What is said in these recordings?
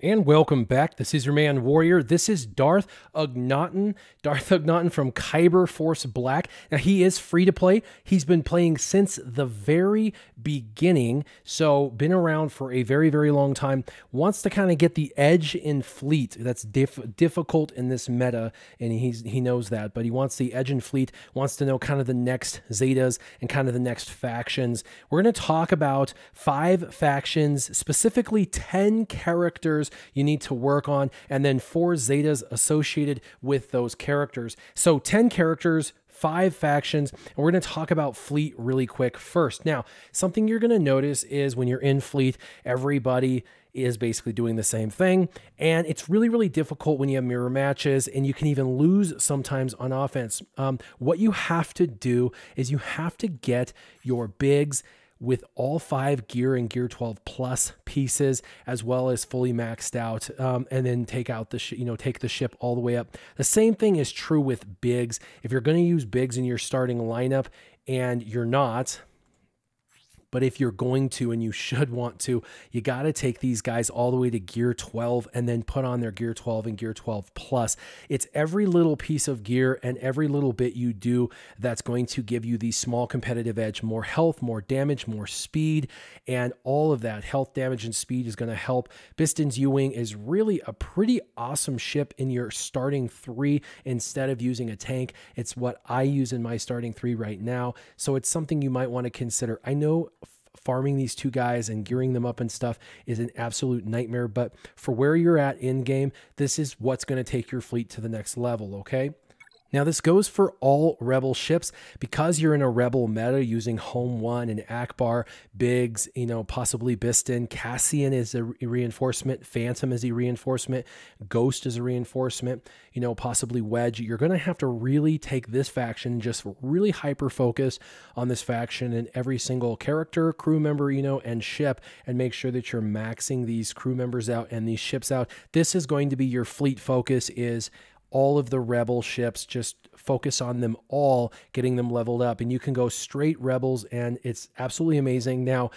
And welcome back. This is your man Warrior. This is Darth Ugnaughton. Darth Ugnaughton from Kyber Force Black. Now he is free to play. He's been playing since the very beginning, so been around for a very, very long time. Wants to kind of get the edge in fleet. That's difficult in this meta, and he knows that. But he wants the edge in fleet. Wants to know kind of the next Zetas and kind of the next factions. We're going to talk about 5 factions, specifically 10 characters you need to work on, and then 4 Zetas associated with those characters. So 10 characters, 5 factions, and we're going to talk about fleet really quick first. Now, something you're going to notice is when you're in fleet, everybody is basically doing the same thing, and it's really, really difficult when you have mirror matches, and you can even lose sometimes on offense. What you have to do is you have to get your bigs with all 5 gear and gear 12 plus pieces, as well as fully maxed out, and then take out the take the ship all the way up. The same thing is true with bigs. If you're going to use bigs in your starting lineup and you're not, but if you're going to, and you should want to, you got to take these guys all the way to gear 12 and then put on their gear 12 and gear 12 plus. It's every little piece of gear and every little bit you do that's going to give you the small competitive edge, more health, more damage, more speed, and all of that. Health, damage, and speed is going to help. Biston's U-Wing is really a pretty awesome ship in your starting 3 instead of using a tank. It's what I use in my starting 3 right now, so it's something you might want to consider. I know farming these 2 guys and gearing them up and stuff is an absolute nightmare, but for where you're at in game, this is what's going to take your fleet to the next level, okay? Now, this goes for all Rebel ships. Because you're in a Rebel meta using Home 1 and Akbar, Biggs, possibly Biston, Cassian is a reinforcement, Phantom is a reinforcement, Ghost is a reinforcement, possibly Wedge. You're going to have to really take this faction, just really hyper-focus on this faction and every single character, crew member, and ship, and make sure that you're maxing these crew members out and these ships out. This is going to be your fleet focus, is all of the Rebel ships. Just focus on them all, getting them leveled up, and you can go straight Rebels, and it's absolutely amazing. Now,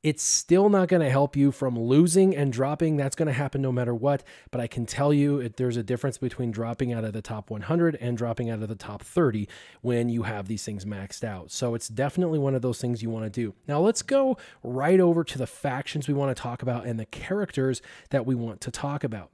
it's still not going to help you from losing and dropping. That's going to happen no matter what, but I can tell you there's a difference between dropping out of the top 100 and dropping out of the top 30 when you have these things maxed out. So it's definitely one of those things you want to do. Now let's go right over to the factions we want to talk about and the characters that we want to talk about.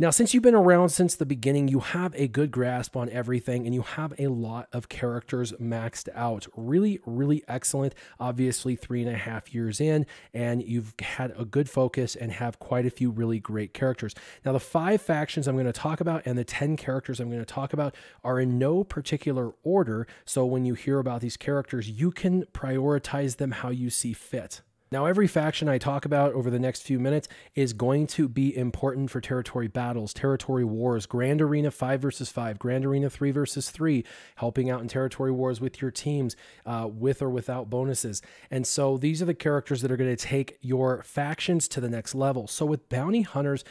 Now, since you've been around since the beginning, you have a good grasp on everything, and you have a lot of characters maxed out. Really, really excellent. Obviously, 3.5 years in, and you've had a good focus and have quite a few really great characters. Now, the 5 factions I'm going to talk about and the 10 characters I'm going to talk about are in no particular order, so when you hear about these characters, you can prioritize them how you see fit. Now, every faction I talk about over the next few minutes is going to be important for territory battles, territory wars, Grand Arena 5 versus 5, Grand Arena 3 versus 3, helping out in territory wars with your teams, with or without bonuses. And so these are the characters that are going to take your factions to the next level. So with bounty hunters,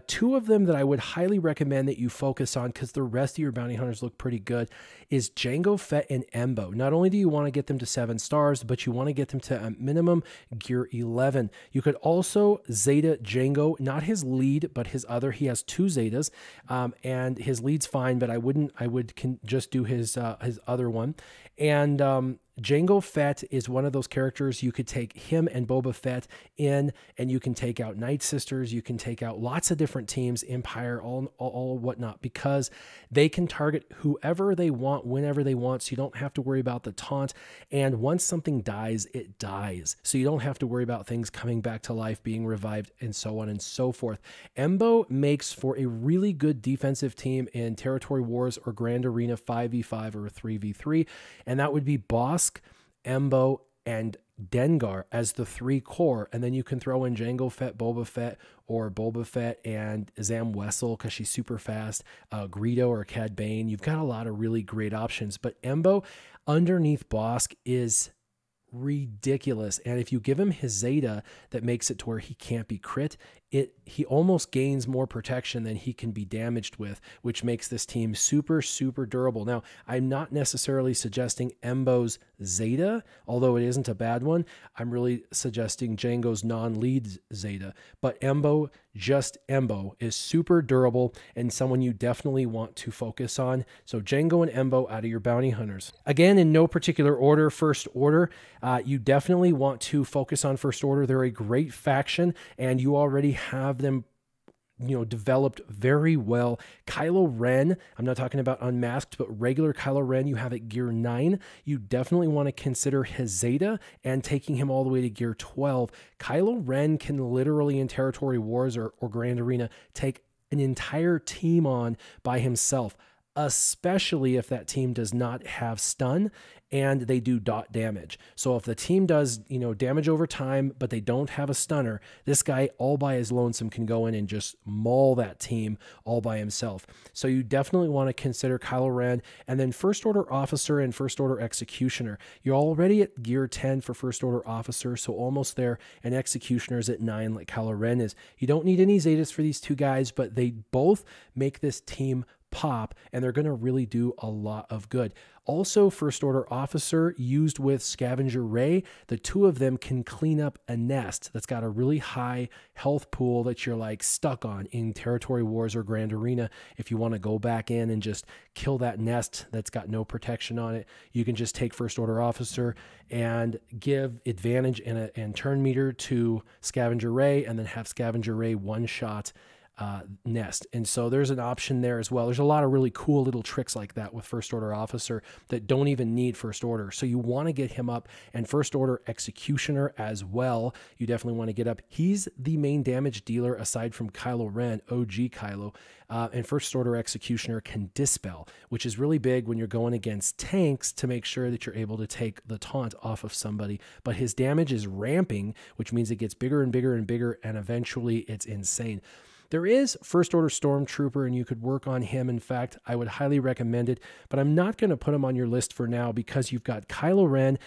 2 of them that I would highly recommend that you focus on, because the rest of your bounty hunters look pretty good, is Jango Fett and Embo. Not only do you want to get them to 7 stars, but you want to get them to a minimum gear 11. You could also Zeta Jango, not his lead, but his other. He has 2 Zetas, and his lead's fine, but I would just do his other one. And Jango Fett is one of those characters you could take him and Boba Fett in, and you can take out Nightsisters, you can take out lots of different teams, Empire, all whatnot, because they can target whoever they want, whenever they want, so you don't have to worry about the taunt. And once something dies, it dies. So you don't have to worry about things coming back to life, being revived, and so on and so forth. Embo makes for a really good defensive team in Territory Wars or Grand Arena 5v5 or 3v3, and that would be Boss, Embo, and Dengar as the 3 core, and then you can throw in Jango Fett, or Boba Fett and Zam Wessel because she's super fast, Greedo or Cad Bane. You've got a lot of really great options, but Embo underneath Bosk is ridiculous, and if you give him his Zeta that makes it to where he can't be crit, he almost gains more protection than he can be damaged with, which makes this team super, super durable. Now, I'm not necessarily suggesting Embo's Zeta, although it isn't a bad one. I'm really suggesting Jango's non-lead Zeta, but Embo, just Embo, is super durable and someone you definitely want to focus on. So Jango and Embo out of your bounty hunters. Again, in no particular order, First Order, you definitely want to focus on First Order. They're a great faction, and you already have them developed very well. Kylo Ren, I'm not talking about unmasked, but regular Kylo Ren, you have at gear 9. You definitely want to consider his Zeta and taking him all the way to gear 12. Kylo Ren can literally in Territory Wars or Grand Arena take an entire team on by himself, especially if that team does not have stun and they do dot damage. So if the team does, damage over time, but they don't have a stunner, this guy all by his lonesome can go in and just maul that team all by himself. So you definitely want to consider Kylo Ren, and then First Order Officer and First Order Executioner. You're already at gear 10 for First Order Officer, so almost there, and Executioner's at 9 like Kylo Ren is. You don't need any Zetas for these two guys, but they both make this team pop, and they're going to really do a lot of good. Also, First Order Officer used with Scavenger Ray, the two of them can clean up a nest that's got a really high health pool that you're like stuck on in Territory Wars or Grand Arena. If you want to go back in and just kill that nest that's got no protection on it, you can just take First Order Officer and give advantage and turn meter to Scavenger Ray, and then have Scavenger Ray one-shot nest. And so there's an option there as well. There's a lot of really cool little tricks like that with First Order Officer that don't even need First Order. So you want to get him up, and First Order Executioner as well. You definitely want to get up. He's the main damage dealer aside from Kylo Ren, OG Kylo. And First Order Executioner can dispel, which is really big when you're going against tanks to make sure that you're able to take the taunt off of somebody. But his damage is ramping, which means it gets bigger and bigger and bigger, and eventually it's insane. There is First Order Stormtrooper, and you could work on him. In fact, I would highly recommend it, but I'm not going to put him on your list for now because you've got Kylo Ren,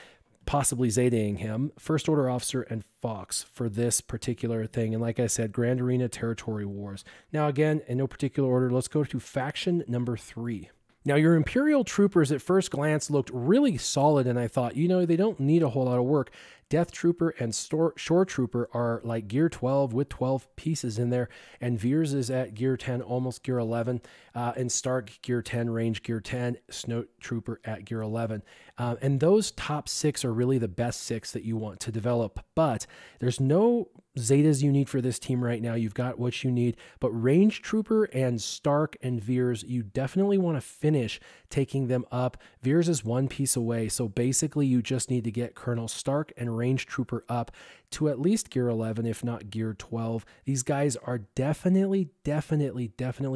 possibly Zetaing him, First Order Officer, and Fox for this particular thing. And like I said, Grand Arena, Territory Wars. Now, again, in no particular order, let's go to faction number 3. Now, your Imperial troopers at first glance looked really solid, and I thought, they don't need a whole lot of work. Death Trooper and Shore Trooper are like gear 12 with 12 pieces in there, and Veers is at gear 10, almost gear 11, and Stark gear 10, range gear 10, Snow Trooper at gear 11. And those top 6 are really the best 6 that you want to develop, but there's no Zetas you need for this team right now. You've got what you need, but Range Trooper and Stark and Veers, you definitely want to finish taking them up. Veers is 1 piece away, so basically you just need to get Colonel Stark and Range Trooper up to at least gear 11, if not gear 12. These guys are definitely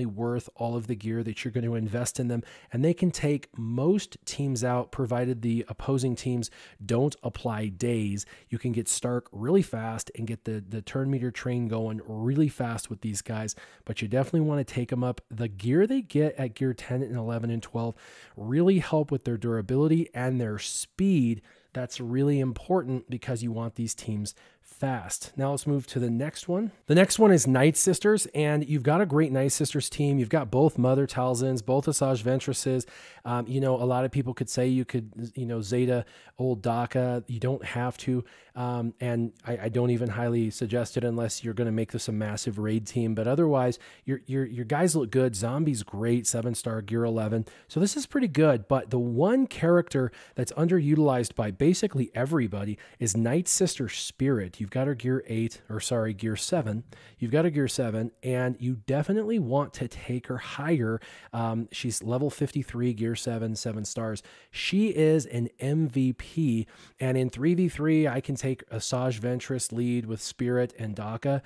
worth all of the gear that you're going to invest in them, and they can take most teams out, provided the opposing teams don't apply days. You can get Stark really fast and get the turn meter train going really fast with these guys, but you definitely want to take them up. The gear they get at gear 10 and 11 and 12 really help with their durability and their speed. That's really important because you want these teams fast. Now let's move to the next one. The next one is Nightsisters, and you've got a great Nightsisters team. You've got both Mother Talzins, both Asajj Ventresses. A lot of people could say you could, Zeta old Daka. You don't have to. And I don't even highly suggest it unless you're going to make this a massive raid team. But otherwise, your guys look good. Zombie's great, 7-star, gear 11. So this is pretty good. But the one character that's underutilized by basically everybody is Nightsister Spirit. You've got her gear 7. You've got her gear 7, and you definitely want to take her higher. She's level 53, gear 7, 7 stars. She is an MVP, and in 3v3, I can take Asajj Ventress lead with Spirit and Daka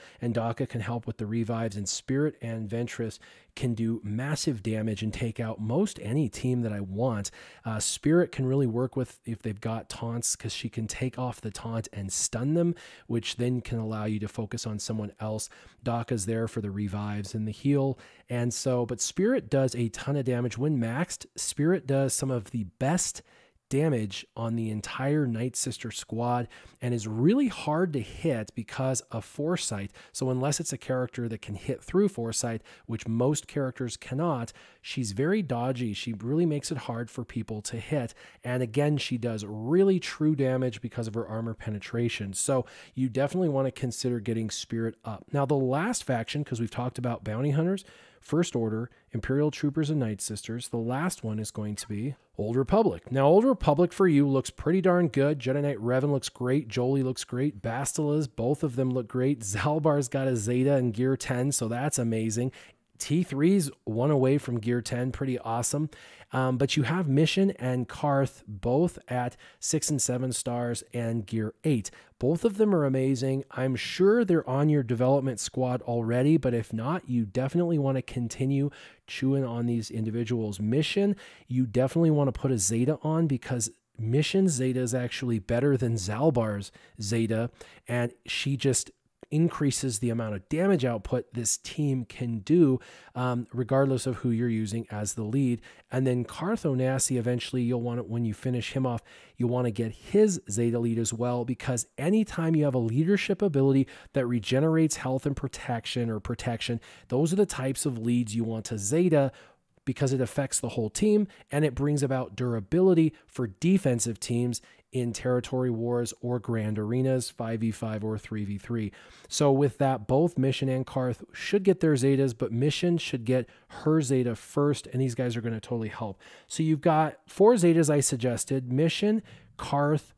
can help with the revives, and Spirit and Ventress can do massive damage and take out most any team that I want. Spirit can really work with if they've got taunts, because she can take off the taunt and stun them, which then can allow you to focus on someone else. Daka's there for the revives and the heal. And so, but Spirit does a ton of damage when maxed. Spirit does some of the best damage on the entire Nightsister squad and is really hard to hit because of foresight. So unless it's a character that can hit through foresight, which most characters cannot, she's very dodgy. She really makes it hard for people to hit. And again, she does really true damage because of her armor penetration. So you definitely want to consider getting Spirit up. Now, the last faction, because we've talked about bounty hunters, First Order, Imperial Troopers, and Nightsisters, the last one is going to be Old Republic. Now, Old Republic for you looks pretty darn good. Jedi Knight Revan looks great. Jolie looks great. Bastila's, both of them look great. Zalbar's got a Zeta in Gear 10, so that's amazing. T3's one away from Gear 10, pretty awesome. But you have Mission and Karth both at 6 and 7 stars and Gear 8. Both of them are amazing. I'm sure they're on your development squad already, but if not, you definitely want to continue chewing on these individuals. Mission, you definitely want to put a Zeta on because Mission Zeta is actually better than Zalbar's Zeta, and she just increases the amount of damage output this team can do, regardless of who you're using as the lead. And then Karth Onasi, eventually you'll want it, when you finish him off, you want to get his Zeta lead as well, because anytime you have a leadership ability that regenerates health and protection, those are the types of leads you want to Zeta, because it affects the whole team and it brings about durability for defensive teams in territory wars or grand arenas, 5v5 or 3v3. So with that, both Mission and Karth should get their Zetas, but Mission should get her Zeta first, and these guys are going to totally help. So you've got 4 Zetas I suggested: Mission, Karth,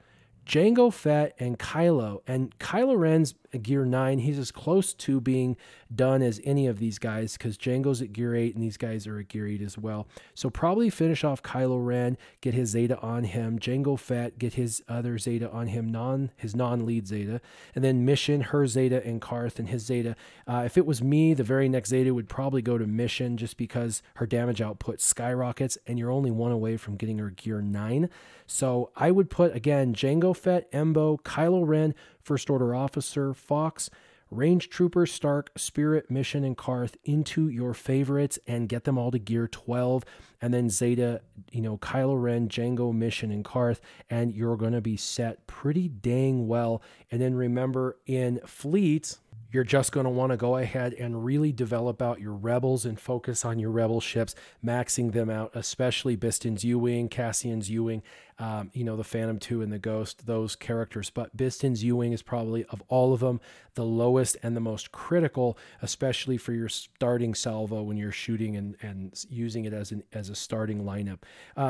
Jango Fett, and Kylo. And Kylo Ren's at Gear 9. He's as close to being done as any of these guys, because Jango's at Gear 8 and these guys are at Gear 8 as well. So probably finish off Kylo Ren, get his Zeta on him. Jango Fett, get his other Zeta on him, his non-lead Zeta. And then Mission, her Zeta, and Karth and his Zeta. If it was me, the very next Zeta would probably go to Mission, just because her damage output skyrockets and you're only one away from getting her Gear 9. So I would put, again, Jango Fett, Embo, Kylo Ren, First Order Officer, Fox, Range Trooper, Stark, Spirit, Mission, and Karth into your favorites and get them all to Gear 12. And then Zeta, Kylo Ren, Jango, Mission, and Karth, and you're going to be set pretty dang well. And then remember, in Fleet, you're just going to want to go ahead and really develop out your Rebels and focus on your Rebel ships, maxing them out, especially Biston's U-Wing, Cassian's U-Wing, the Phantom 2 and the Ghost, those characters. But Biston's U-Wing is probably, of all of them, the lowest and the most critical, especially for your starting salvo when you're shooting and using it as a starting lineup.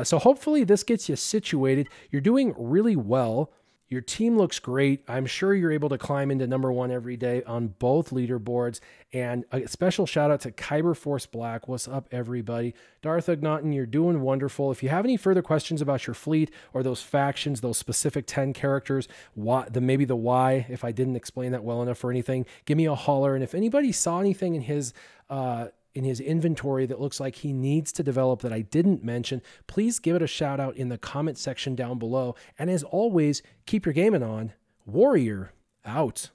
So hopefully this gets you situated. You're doing really well. Your team looks great. I'm sure you're able to climb into #1 every day on both leaderboards. And a special shout out to Kyber Force Black. What's up, everybody? Darth Ugnaughton, you're doing wonderful. If you have any further questions about your fleet or those factions, those specific 10 characters, maybe the why, if I didn't explain that well enough or anything, give me a holler. And if anybody saw anything in his inventory that looks like he needs to develop that I didn't mention, please give it a shout out in the comment section down below. And as always, keep your gaming on. Warrior out.